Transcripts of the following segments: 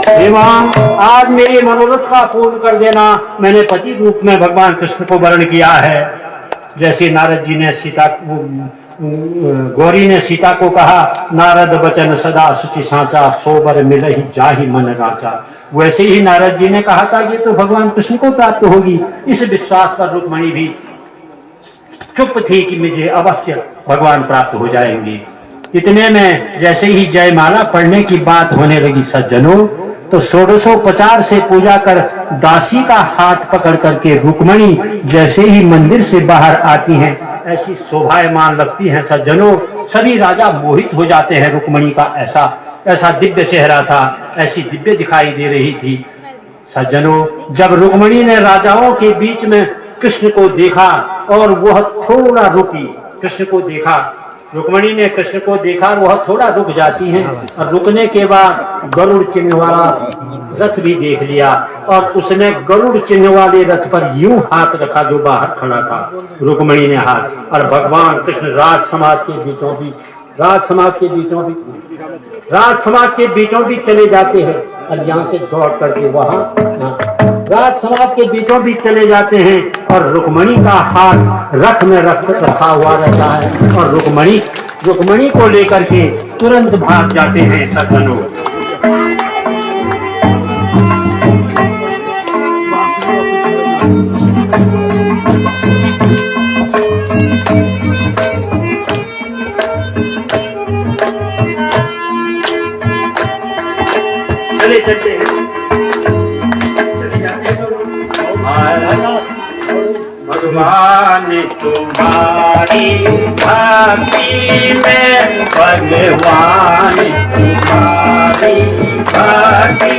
हे मां, आज मेरे मनोरथ का पूर्ण कर देना। मैंने पति रूप में भगवान कृष्ण को वर्ण किया है। जैसे नारद जी ने गौरी ने सीता को कहा, नारद बचन सदा सुचि सांचा, सोबर मिलहि जाहि मन राचा। वैसे ही नारद जी ने कहा था ये तो भगवान कृष्ण को प्राप्त होगी। इस विश्वास पर रुक्मणी भी चुप थी कि मुझे अवश्य भगवान प्राप्त हो जाएंगे। इतने में जैसे ही जयमाला पढ़ने की बात होने लगी सज्जनों, तो 1650 से पूजा कर दासी का हाथ पकड़ करके रुक्मणी जैसे ही मंदिर से बाहर आती हैं, ऐसी शोभायमान लगती हैं सज्जनों। सभी राजा मोहित हो जाते हैं। रुक्मणी का ऐसा दिव्य चेहरा था, ऐसी दिव्य दिखाई दे रही थी सज्जनों। जब रुक्मणी ने राजाओं के बीच में कृष्ण को देखा और वह थोड़ा रुकी, कृष्ण को देखा, रुक्मणी ने कृष्ण को देखा, वह थोड़ा रुक जाती हैं और रुकने के बाद गरुड़ चिन्ह वाला रथ भी देख लिया और उसने गरुड़ चिन्ह वाले रथ पर यूं हाथ रखा जो बाहर खड़ा था। रुक्मणी ने हाथ, और भगवान कृष्ण राज समाज के बीचों बीच चले जाते हैं और यहाँ से दौड़ करके वहां राज समाज के बीचों बीच चले जाते हैं और रुक्मणी का हाथ रथ में रखा हुआ रहता है और रुक्मणी को लेकर के तुरंत भाग जाते हैं सज्जनों। चले चलते हैं, चले जाते हैं। भगवान तुम्हारी भक्ति में, भगवान तुम्हारी भक्ति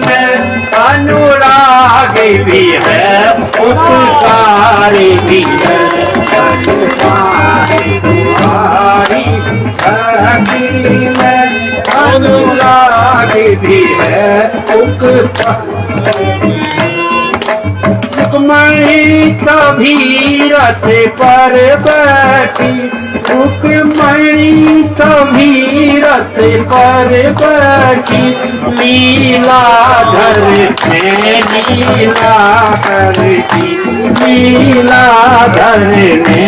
में अनुराग भी है, उत्साह भी है। भगवान तुम्हारी भक्ति में अनुराग भी है, रुक्मणी कभी रथ पर बैठी, रुक्मणी कभी रथ पर बैठी, लीलाधर ने लीलाधर की, लीलाधर ने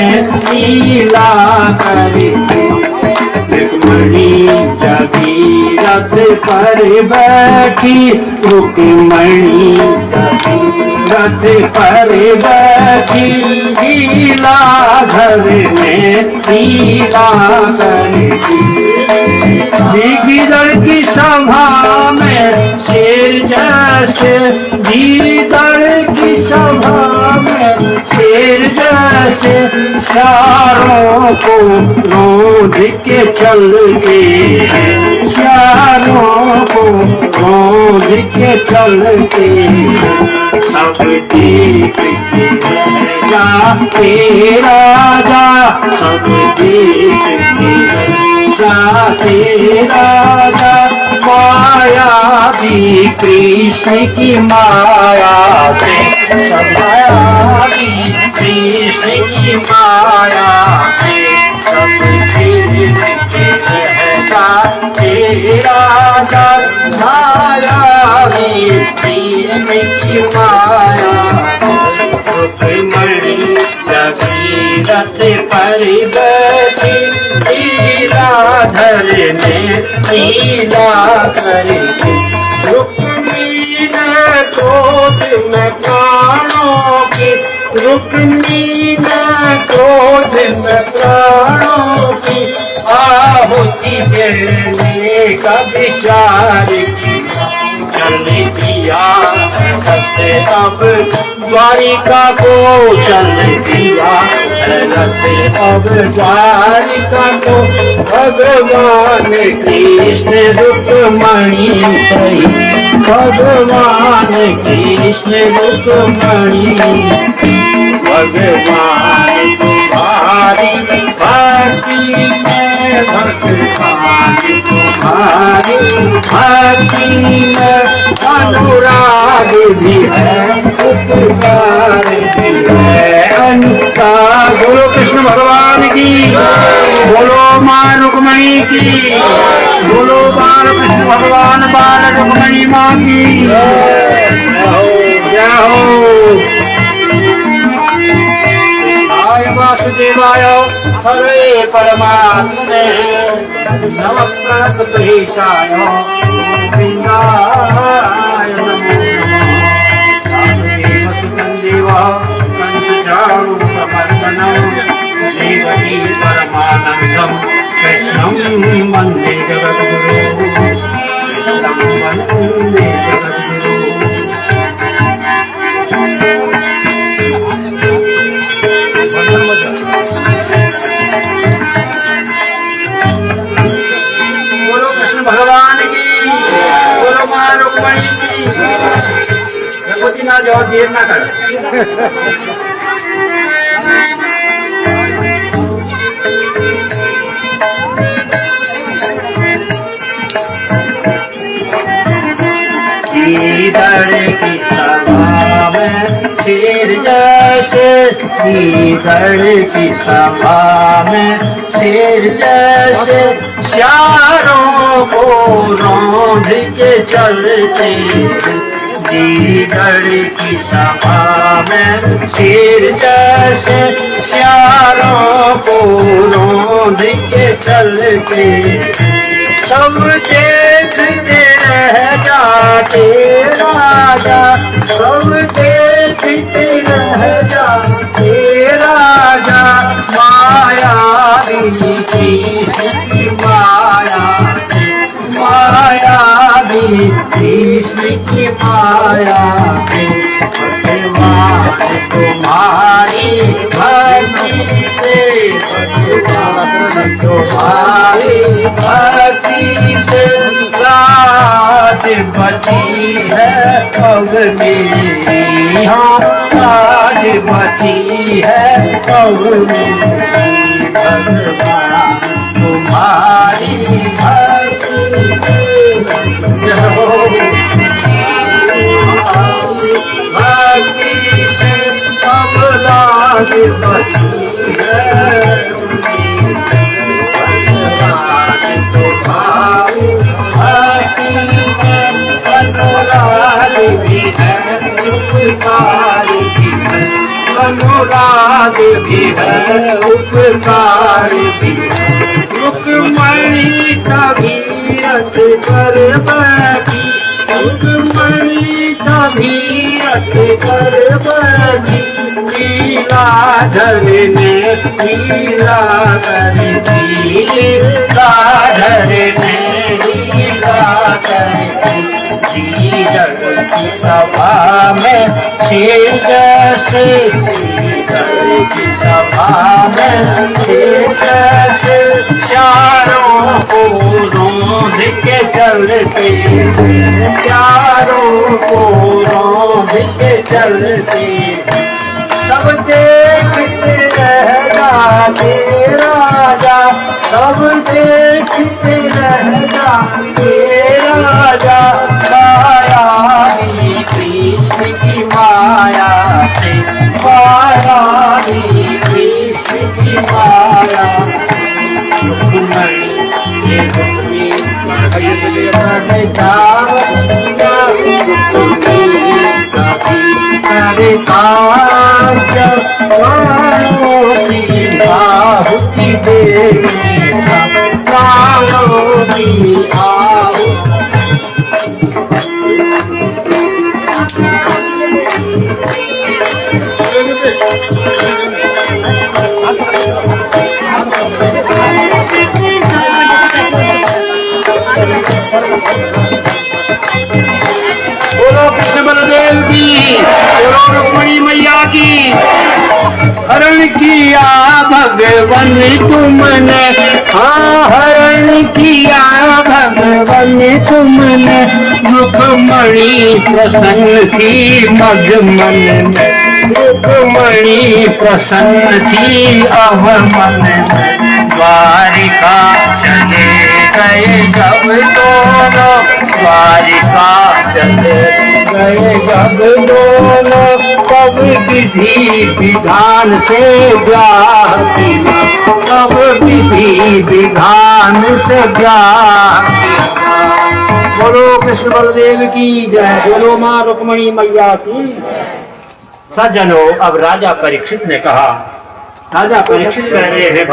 लीलाधर की। रुक्मणी कभी रथ पर बैठी, रुक्मणी कभी रथ पर बैठी, लीलाधर ने लीलाधर की। गिदड़ की सभा में शेर जैसे, गिदड़ की सभा में शेर जैसे, चारों को रोध के चल के, चारों को रोध के चल के। सब देख के जाते राजा, सब देख के जाते राजा, माया भी कृष्ण की माया से, माया भी कृष्ण की माया से। सब देख के जाते राजा, माया भी कृष्ण की माया। रुक्मणी कभी रथ पर बैठी, लीलाधर ने लीलाधर की। रुक्मणी ने क्रोध में प्राणों की, रुक्मणी ने क्रोध में प्राणों की, आहुति देने का विचार किया। चल दिया रथ अब द्वारिका को, चल दिया रथ अब द्वारिका को। भगवान कृष्ण रुक्मणी सही, भगवान कृष्ण रुक्मणी। भगवान तुम्हारी भक्ति में, भगवान तुम्हारी भक्ति में अनुराग भी है, उपकार भी है। अनुराग। बोलो कृष्ण भगवान की, बोलो मां रुक्मणी की, बोलो बाल की जय हो। आय वासुदेवाय हरे परमात्मने नमः प्रणतप्रेषाय गोविन्दाय नमो नमः। कंसचाणूरमर्दनम् देवकी परमानन्दम् कृष्णं वन्दे जगद्गुरुम् कृष्णं वन्दे जगद्गुरुम्। बोलो कृष्ण भगवान की, बोलो मां रुक्मणी की। रघुपति ना जाओ, देर ना कर। श्रीधर की सभा में शेर जैसे, श्रीधर की सभा में शेर जैसे चारों को रौंद के चलते। श्रीधर की सभा में शेर जैसे चारों को रौंद के चलते। सब देखते रह जाते राजा, सब देखते रह जाते राजा। माया भी माया, माया भी कृष्ण की माया में। भगवान तुम्हारी भक्ति से, भगवान तुम्हारी भक्ति से राज बची है पग मेरी। हाँ राज बची है पग मेरी। भगवान तुम्हारी भक्ति से, भक्ति से अब राज बची है। भगवान तुम्हारी भक्ति में अनुराग भी है, उपकार भी है। अनुराग भी है, उपकार भी है। रुक्मणी कबीरत कर बैठी, रुक्मणी कबीरत कर बैठी। लीलाधर ने लीलाधर दी, लीलाधर ने लीलाधर दी। श्रीधर की सभा में शेर जैसे, श्रीधर की सभा में शेर जैसे चारों को रौंद के चलते। चारों को रौंद के चलते। सब देखते रह जाते राजा, सब देखते रह जाते राजा। माया भी कृष्ण की माया से, माया भी कृष्ण की माया। बाहुति देवी बोलो कृष्ण बलदेव की, बोलो रुक्मणी मैया की। हरण किया भगवान तुमने, हाँ हरण किया भगवान तुमने। रुक्मणी प्रसन्न थी मग मन में, रुक्मणी प्रसन्न थी अब मन में। द्वारिका चले गए जब दोनों, द्वारिका चले गए जब दोनों। तब विधि विधान से ब्याह किया, तब विधि विधान से ब्याह किया। बोलो कृष्ण बलदेव की जय, बोलो माँ रुक्मणी मैया की। सज्जनों, अब राजा परीक्षित ने कहा, राजा परीक्षित कह रहे हैं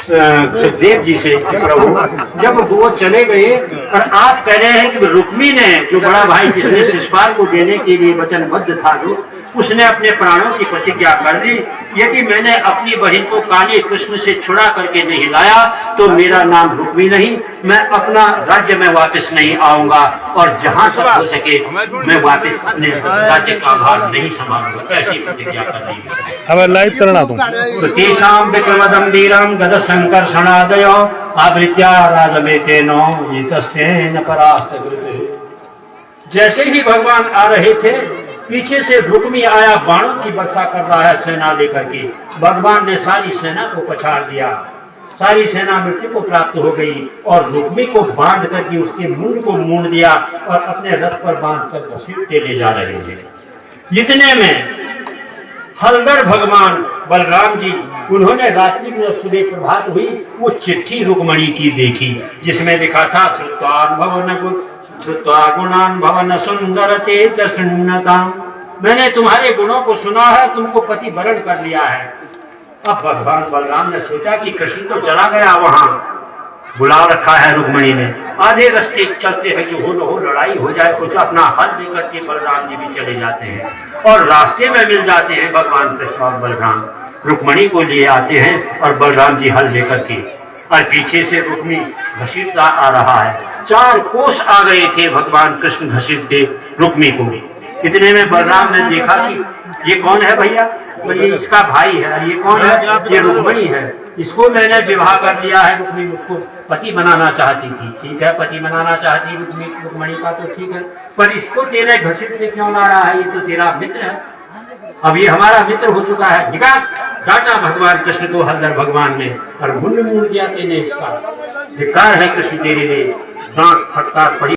सुखदेव जी से, प्रभु जब वो चले गए और आप कह रहे हैं कि रुक्मी ने, जो बड़ा भाई जिसने शिशुपाल को देने के लिए वचनबद्ध था, जो उसने अपने प्राणों की प्रतिज्ञा कर दी, यदि मैंने अपनी बहन को काली कृष्ण से छुड़ा करके नहीं लाया तो मेरा नाम रुक्मी नहीं, मैं अपना राज्य में वापस नहीं आऊंगा और जहां तक हो सके मैं वापस अपने राज्य का भार नहीं संभालूंगा। ऐसी प्रतिज्ञा कर दी। अब लाइव करना तुम तेषां विक्रमदम्भीरं गदसंकर्षणादयो आवृत्या राजमेतेनो एतस्तेन परास्तगृते। जैसे ही भगवान आ रहे थे, पीछे से रुक्मी आया, बाणों की वर्षा कर रहा है सेना लेकर के। भगवान ने सारी सेना को पछाड़ दिया, सारी सेना मृत्यु को प्राप्त हो गई और रुक्मी को बांध करके उसके मुंह को मूंड दिया और अपने रथ पर बांध कर घसीटते ले जा रहे थे। इतने में हलधर भगवान बलराम जी, उन्होंने रात्रि में सुबह प्रभात हुई वो चिट्ठी रुक्मणी की देखी, जिसमें लिखा था श्रुत्वा गुणान भवन सुंदर तेज सुन्नता। मैंने तुम्हारे गुणों को सुना है, तुमको पति वरण कर लिया है। अब भगवान बलराम ने सोचा कि कृष्ण तो चला गया, वहां बुला रखा है रुक्मणी ने, आधे रास्ते चलते हैं कि हो न हो लड़ाई हो जाए, कुछ अपना हल लेकर के बलराम जी भी चले जाते हैं और रास्ते में मिल जाते हैं भगवान कृष्ण और बलराम। रुक्मणी को लिए आते हैं और बलराम जी हल लेकर के, और पीछे से रुक्मी घसीटता आ रहा है। 4 कोस आ गए थे भगवान कृष्ण घसीटते रुक्मी को। इतने में बलराम ने देखा कि ये कौन है भैया, तो ये इसका भाई है। ये कौन है? ये रुक्मणी है। इसको मैंने विवाह कर लिया है, रुक्मी मुझको पति बनाना चाहती थी। ठीक है, पति बनाना चाहती रुक्मणी का तो ठीक है, पर इसको तेरे घसीट के क्यों ला रहा है? ये तो तेरा मित्र है, अब ये हमारा मित्र हो चुका है। निकाल, डांटा भगवान कृष्ण को हलधर भगवान ने और मुंड मूंड दिया तेने इसका। धिक्कार है कृष्ण तेरे लिए, दांत फटकार पड़ी।